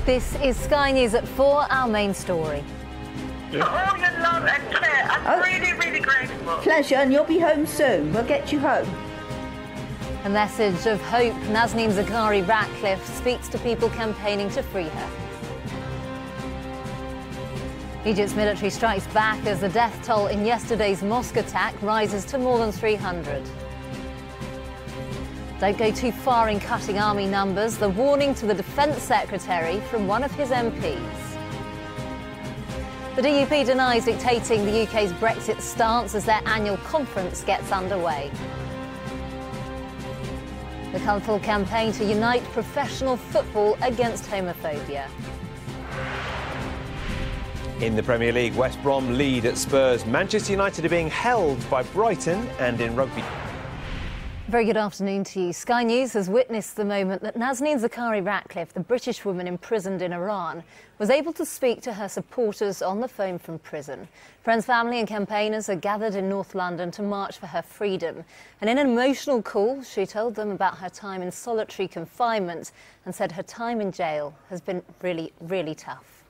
This is Sky News at 4, our main story. For all your love and care, I'm really, really grateful. Pleasure, and you'll be home soon. We'll get you home. A message of hope. Nazanin Zaghari-Ratcliffe speaks to people campaigning to free her. Egypt's military strikes back as the death toll in yesterday's mosque attack rises to more than 300. Don't go too far in cutting army numbers. The warning to the Defence Secretary from one of his MPs. The DUP denies dictating the UK's Brexit stance as their annual conference gets underway. The colourful campaign to unite professional football against homophobia. In the Premier League, West Brom lead at Spurs. Manchester United are being held by Brighton, and in rugby. Very good afternoon to you. Sky News has witnessed the moment that Nazanin Zaghari-Ratcliffe, the British woman imprisoned in Iran, was able to speak to her supporters on the phone from prison. Friends, family and campaigners are gathered in North London to march for her freedom. And in an emotional call, she told them about her time in solitary confinement and said her time in jail has been really, really tough.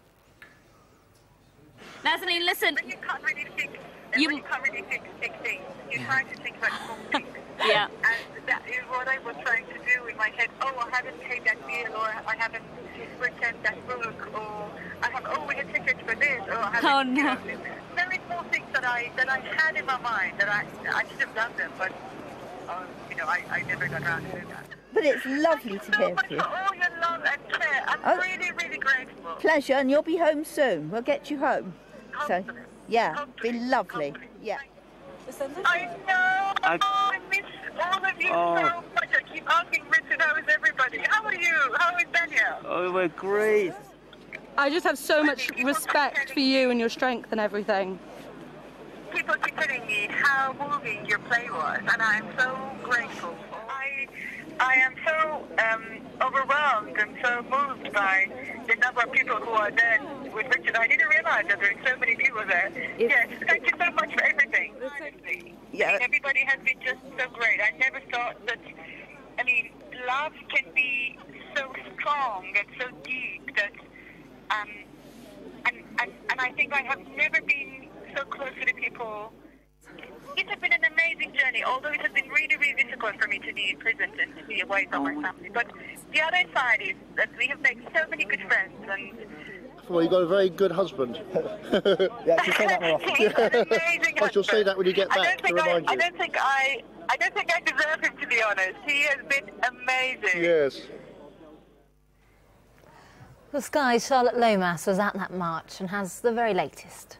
Nazanin, listen. But you can't really think. You can't really think big things. You're trying to think about small things. Yeah. And that is what I was trying to do in my head. Oh, I haven't paid that bill, or I haven't returned that book, or I have, we had tickets for this, or I haven't. Oh, no. You know, very small things that I had in my mind that I should have done them, but I never got around to doing that. But it's lovely to hear from you. For all your love and care, I'm really, really grateful. Pleasure, and you'll be home soon. We'll get you home. So, yeah, be lovely. Yeah. I know. I miss all of you so much. I keep asking Richard, how is everybody? How are you? How is Danielle? Oh, we're great. I just have so much respect for you and your strength and everything. People keep telling me how moving your play was, and I am so grateful. I am so overwhelmed and so moved by the number of people who are there with Richard. I didn't realize that there are so many people there. Yes, thank you so much for everything. Honestly. Yeah. I mean, everybody has been just so great. I never thought that, love can be so strong and so deep that, and I think I have never been so close to the people. It has been an amazing journey, although it has been really, really difficult for me to be in prison and to be away from my family. But the other side is that we have made so many good friends. And well, you've got a very good husband. Yeah, she'll say that more often. He's an amazing husband. Well, she'll say that when you get back to remind you. I don't think I deserve him, to be honest. He has been amazing. Yes. The Sky's Charlotte Lomas was at that march and has the very latest.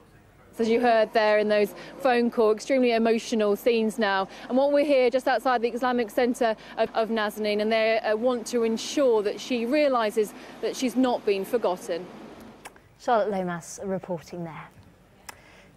As you heard there in those phone call, extremely emotional scenes now. And what we're here just outside the Islamic Centre of Nazanin, and they want to ensure that she realises that she's not been forgotten. Charlotte Lomas reporting there.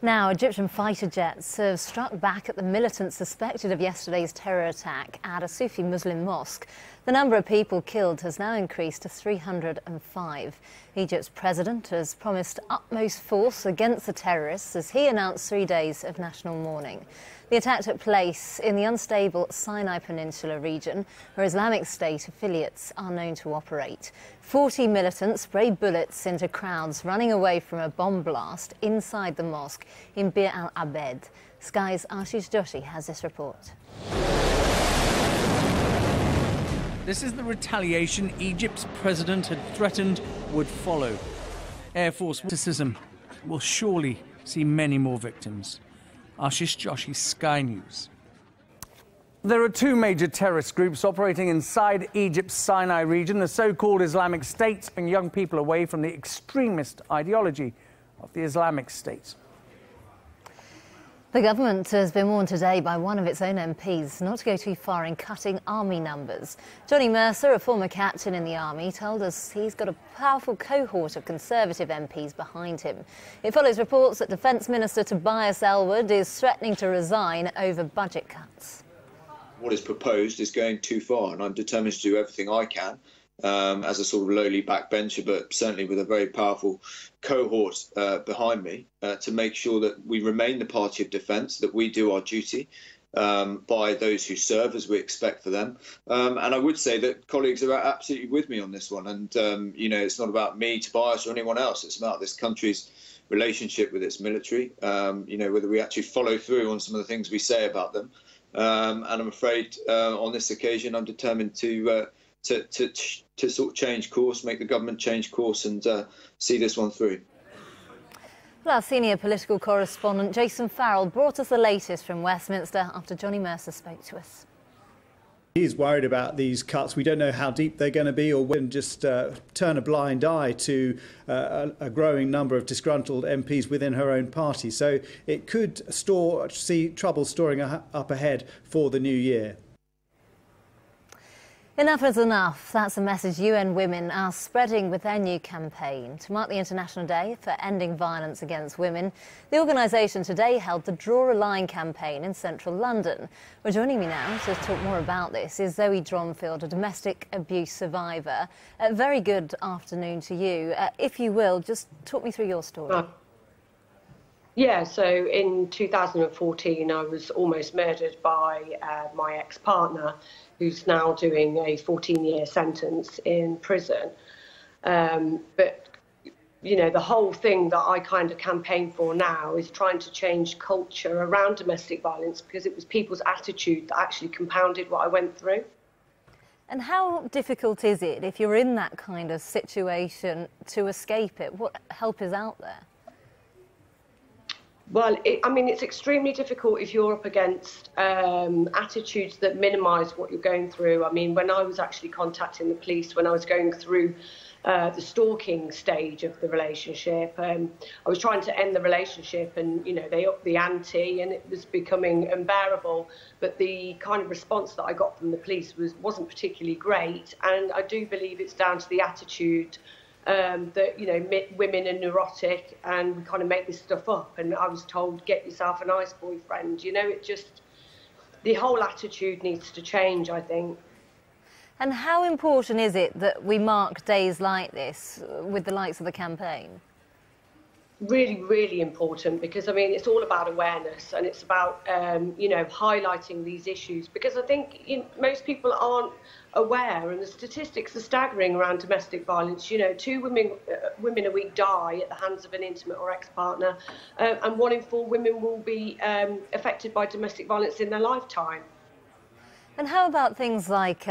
Now, Egyptian fighter jets have struck back at the militants suspected of yesterday's terror attack at a Sufi Muslim mosque. The number of people killed has now increased to 305. Egypt's president has promised utmost force against the terrorists as he announced 3 days of national mourning. The attack took place in the unstable Sinai Peninsula region, where Islamic State affiliates are known to operate. 40 militants sprayed bullets into crowds running away from a bomb blast inside the mosque in Bir al-Abed. Sky's Ashish Joshi has this report. This is the retaliation Egypt's president had threatened would follow. Air Force criticism will surely see many more victims. Ashish Joshi, Sky News. There are two major terrorist groups operating inside Egypt's Sinai region, the so-called Islamic State, and young people away from the extremist ideology of the Islamic State. The government has been warned today by one of its own MPs not to go too far in cutting army numbers. Johnny Mercer, a former captain in the army, told us he's got a powerful cohort of Conservative MPs behind him. It follows reports that Defence Minister Tobias Ellwood is threatening to resign over budget cuts. What is proposed is going too far, and I'm determined to do everything I can as a sort of lowly backbencher, but certainly with a very powerful cohort behind me to make sure that we remain the party of defence, that we do our duty, by those who serve, as we expect for them. And I would say that colleagues are absolutely with me on this one. And, you know, it's not about me, Tobias, or anyone else. It's about this country's relationship with its military, you know, whether we actually follow through on some of the things we say about them. And I'm afraid on this occasion, I'm determined to sort of change course, make the government change course and see this one through. Well, our senior political correspondent Jason Farrell brought us the latest from Westminster after Johnny Mercer spoke to us. He's worried about these cuts. We don't know how deep they're going to be, or when just turn a blind eye to a growing number of disgruntled MPs within her own party. So it could see trouble storing up ahead for the new year. Enough is enough. That's a message UN Women are spreading with their new campaign. To mark the International Day for Ending Violence Against Women, the organisation today held the Draw a Line campaign in central London. Well, joining me now to talk more about this is Zoe Dronfield, a domestic abuse survivor. Very good afternoon to you. If you will, just talk me through your story. Yeah, so in 2014, I was almost murdered by my ex-partner, who's now doing a 14-year sentence in prison. But, you know, the whole thing that I kind of campaign for now is trying to change culture around domestic violence, because it was people's attitude that actually compounded what I went through. And how difficult is it, if you're in that kind of situation, to escape it? What help is out there? Well, I mean, it's extremely difficult if you're up against attitudes that minimise what you're going through. I mean, when I was actually contacting the police, when I was going through the stalking stage of the relationship, I was trying to end the relationship, and, you know, they upped the ante and it was becoming unbearable. But the kind of response that I got from the police wasn't particularly great. And I do believe it's down to the attitude that, you know, women are neurotic and we kind of make this stuff up. And I was told, get yourself a nice boyfriend. You know, the whole attitude needs to change, I think. And how important is it that we mark days like this with the likes of the campaign? Really, really important, because, I mean, it's all about awareness, and it's about, you know, highlighting these issues, because I think most people aren't aware, and the statistics are staggering around domestic violence. You know, 2 women a week die at the hands of an intimate or ex-partner, and 1 in 4 women will be affected by domestic violence in their lifetime. And how about things like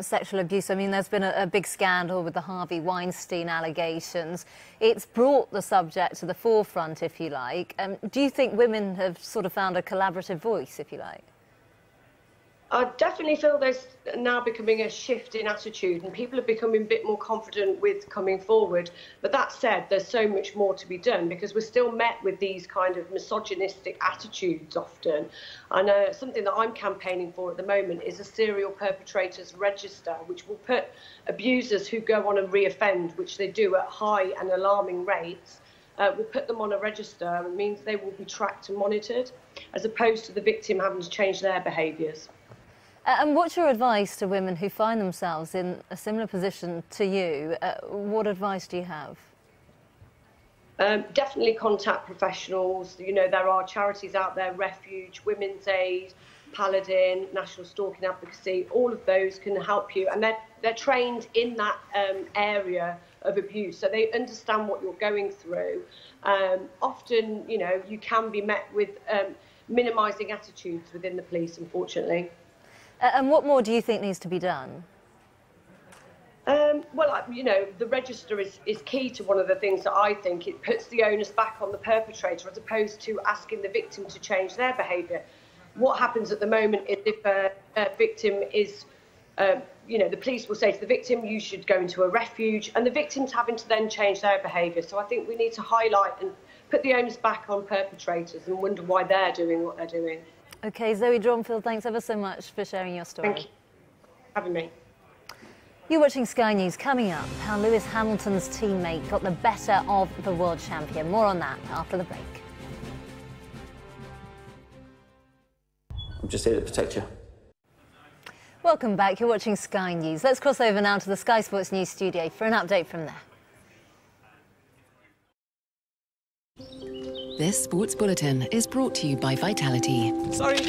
sexual abuse? I mean, there's been a big scandal with the Harvey Weinstein allegations. It's brought the subject to the forefront, if you like. Do you think women have sort of found a collaborative voice, if you like? I definitely feel there's now becoming a shift in attitude, and people are becoming a bit more confident with coming forward. But that said, there's so much more to be done, because we're still met with these kind of misogynistic attitudes often. And something that I'm campaigning for at the moment is a serial perpetrators register, which will put abusers who go on and reoffend, which they do at high and alarming rates, we'll put them on a register. It means they will be tracked and monitored, as opposed to the victim having to change their behaviours. And what's your advice to women who find themselves in a similar position to you? What advice do you have? Definitely contact professionals. You know, there are charities out there, Refuge, Women's Aid, Paladin, National Stalking Advocacy. All of those can help you, and they're trained in that area of abuse, so they understand what you're going through. Often, you know, you can be met with minimising attitudes within the police, unfortunately. And what more do you think needs to be done? Well, you know, the register is key to one of the things that I think. It puts the onus back on the perpetrator, as opposed to asking the victim to change their behaviour. What happens at the moment is, if a victim is, you know, the police will say to the victim, you should go into a refuge, and the victim's having to then change their behaviour. So I think we need to highlight and put the onus back on perpetrators and wonder why they're doing what they're doing. OK, Zoe Dronfield, thanks ever so much for sharing your story. Thank you for having me. You're watching Sky News. Coming up, how Lewis Hamilton's teammate got the better of the world champion. More on that after the break. I'm just here to protect you. Welcome back. You're watching Sky News. Let's cross over now to the Sky Sports News studio for an update from there. This sports bulletin is brought to you by Vitality. Sorry.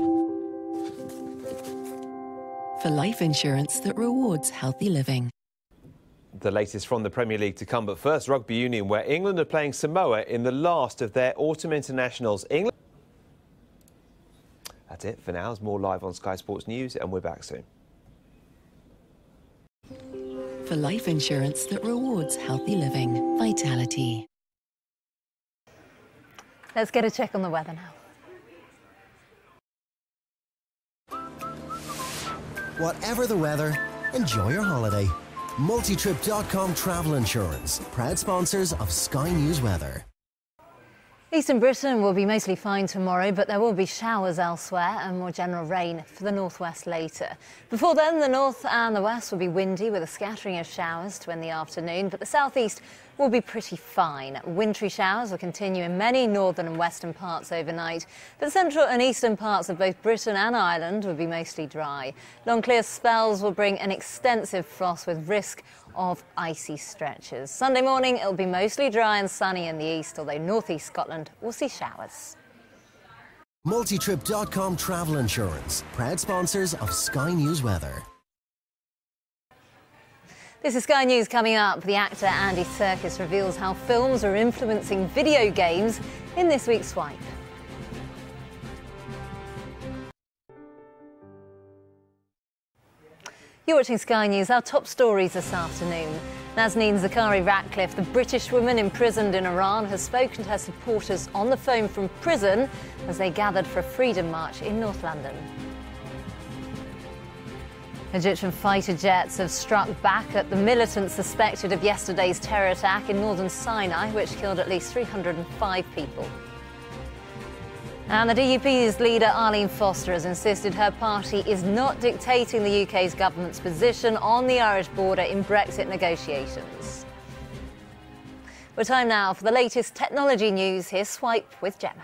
For life insurance that rewards healthy living. The latest from the Premier League to come, but first Rugby Union, where England are playing Samoa in the last of their autumn internationals. England. That's it for now. There's more live on Sky Sports News, and we're back soon. For life insurance that rewards healthy living. Vitality. Let's get a check on the weather now. Whatever the weather, enjoy your holiday. Multitrip.com Travel Insurance, proud sponsors of Sky News Weather. Eastern Britain will be mostly fine tomorrow, but there will be showers elsewhere and more general rain for the northwest later. Before then, the north and the west will be windy with a scattering of showers to end the afternoon, but the southeast will be pretty fine. Wintry showers will continue in many northern and western parts overnight, but central and eastern parts of both Britain and Ireland will be mostly dry. Long clear spells will bring an extensive frost with risk of icy stretches. Sunday morning it'll be mostly dry and sunny in the east, although northeast Scotland will see showers. Multitrip.com Travel Insurance, proud sponsors of Sky News Weather. This is Sky News. Coming up, the actor Andy Serkis reveals how films are influencing video games in this week's Swipe. You're watching Sky News. Our top stories this afternoon. Nazanin Zaghari-Ratcliffe, the British woman imprisoned in Iran, has spoken to her supporters on the phone from prison as they gathered for a freedom march in North London. Egyptian fighter jets have struck back at the militants suspected of yesterday's terror attack in northern Sinai, which killed at least 305 people. And the DUP's leader, Arlene Foster, has insisted her party is not dictating the UK's government's position on the Irish border in Brexit negotiations. Well, time now for the latest technology news. Here's Swipe with Gemma.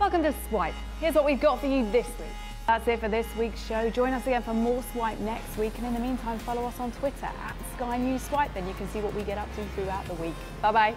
Welcome to Swipe. Here's what we've got for you this week. That's it for this week's show. Join us again for more Swipe next week, and in the meantime follow us on Twitter at Sky News Swipe, then you can see what we get up to throughout the week. Bye-bye.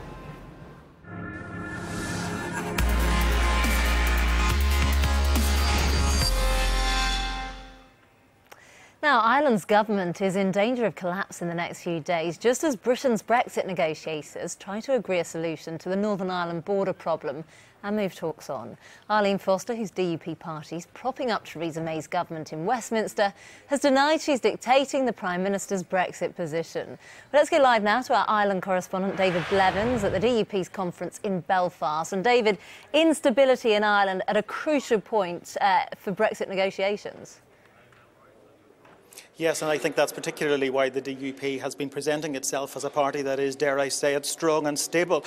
Now, Ireland's government is in danger of collapse in the next few days, just as Britain's Brexit negotiators try to agree a solution to the Northern Ireland border problem and move talks on. Arlene Foster, whose DUP party is propping up Theresa May's government in Westminster, has denied she's dictating the Prime Minister's Brexit position. But let's go live now to our Ireland correspondent, David Blevins, at the DUP's conference in Belfast. And David, instability in Ireland at a crucial point for Brexit negotiations. Yes, and I think that's particularly why the DUP has been presenting itself as a party that is, dare I say it, strong and stable.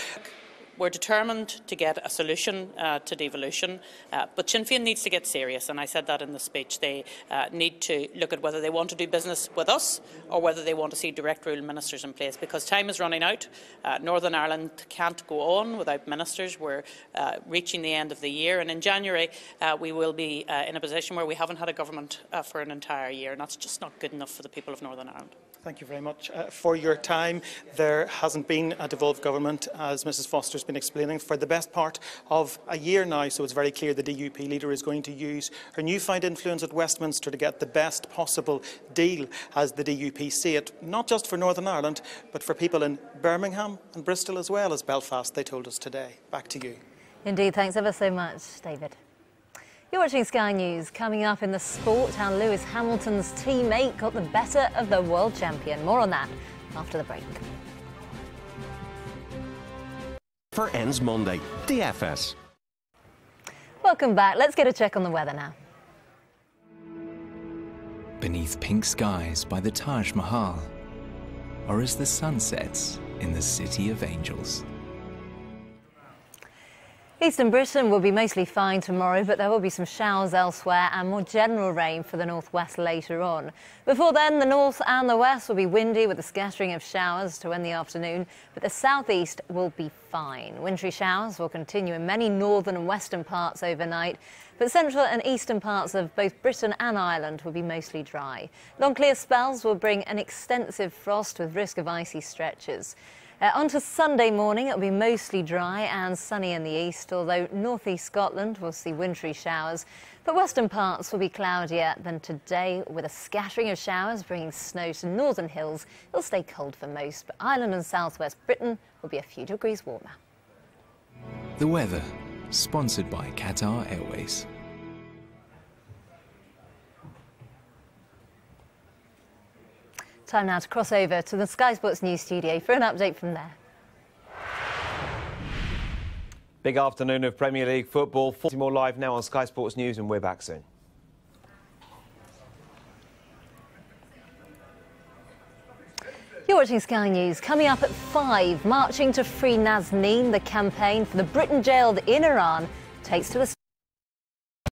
We're determined to get a solution to devolution, but Sinn Féin needs to get serious, and I said that in the speech. They need to look at whether they want to do business with us or whether they want to see direct rule ministers in place, because time is running out. Northern Ireland can't go on without ministers. We're reaching the end of the year, and in January we will be in a position where we haven't had a government for an entire year, and that's just not good enough for the people of Northern Ireland. Thank you very much for your time. There hasn't been a devolved government, as Mrs Foster's been explaining, for the best part of a year now, so it's very clear the DUP leader is going to use her newfound influence at Westminster to get the best possible deal, as the DUP see it, not just for Northern Ireland, but for people in Birmingham and Bristol as well as Belfast, they told us today. Back to you. Indeed, thanks ever so much, David. You're watching Sky News. Coming up in the sport, how Lewis Hamilton's teammate got the better of the world champion. More on that after the break. For ends Monday, DFS. Welcome back. Let's get a check on the weather now. Beneath pink skies by the Taj Mahal, or as the sun sets in the City of Angels. Eastern Britain will be mostly fine tomorrow, but there will be some showers elsewhere and more general rain for the northwest later on. Before then, the north and the west will be windy with a scattering of showers to end the afternoon, but the southeast will be fine. Wintry showers will continue in many northern and western parts overnight, but central and eastern parts of both Britain and Ireland will be mostly dry. Long clear spells will bring an extensive frost with risk of icy stretches. On to Sunday morning, it'll be mostly dry and sunny in the east, although northeast Scotland will see wintry showers. But western parts will be cloudier than today, with a scattering of showers bringing snow to northern hills. It'll stay cold for most, but Ireland and southwest Britain will be a few degrees warmer. The weather, sponsored by Qatar Airways. Time now to cross over to the Sky Sports News studio for an update from there. Big afternoon of Premier League football. 40 more live now on Sky Sports News, and we're back soon. You're watching Sky News. Coming up at 5, marching to free Nazanin, the campaign for the Britain jailed in Iran takes to a